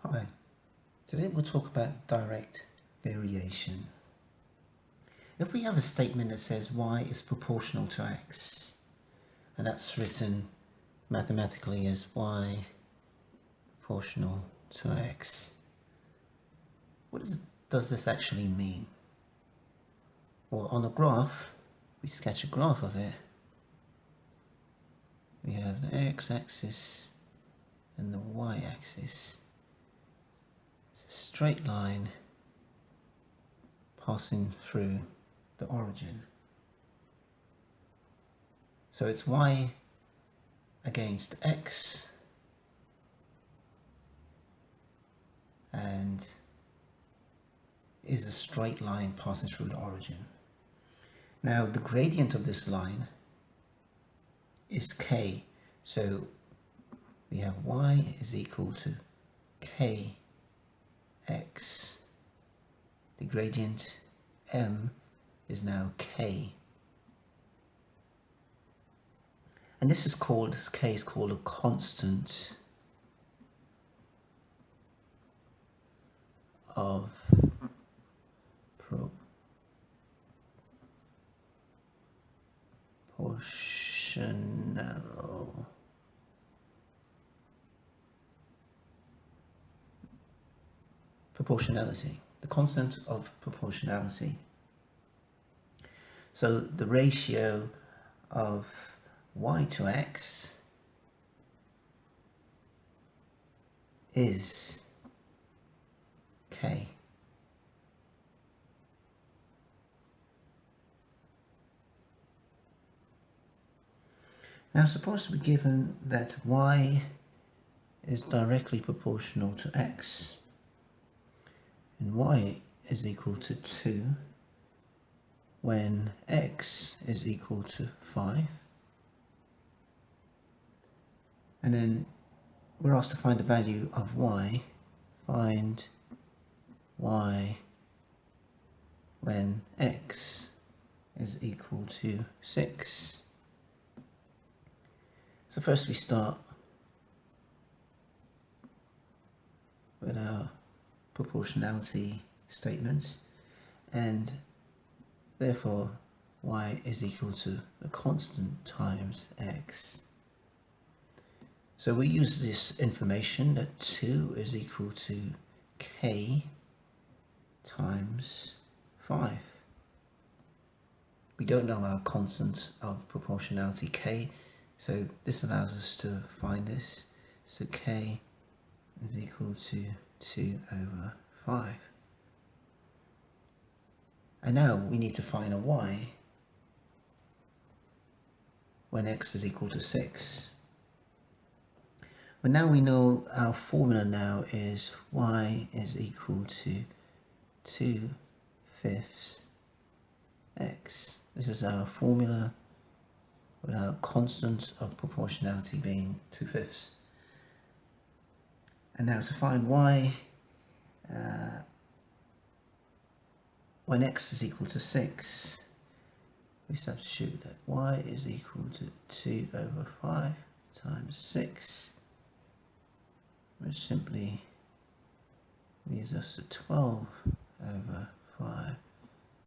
Hi, today we'll talk about direct variation. If we have a statement that says y is proportional to x, and that's written mathematically as y proportional to x, what does this actually mean? Well, on a graph, we sketch a graph of it. We have the x-axis and the y-axis. It's a straight line passing through the origin. So it's y against x, and is a straight line passing through the origin. Now the gradient of this line is k, so we have y is equal to kx. The gradient m is now k. And this k is called a constant of proportionality, the constant of proportionality. So the ratio of y to x is k. Now suppose we're given that y is directly proportional to x, and y is equal to 2 when x is equal to 5. And then we're asked to find the value of y. Find y when x is equal to 6. So first we start with our proportionality statements, and therefore y is equal to the constant times x. So we use this information that 2 is equal to k times 5. We don't know our constant of proportionality k, so this allows us to find this. So k is equal to 2 over 5. And now we need to find a y when x is equal to 6. But now we know our formula now is y is equal to 2/5 x. This is our formula with our constant of proportionality being 2/5. And now to find y when x is equal to 6, we substitute that y is equal to 2 over 5 times 6, which simply leaves us to 12 over 5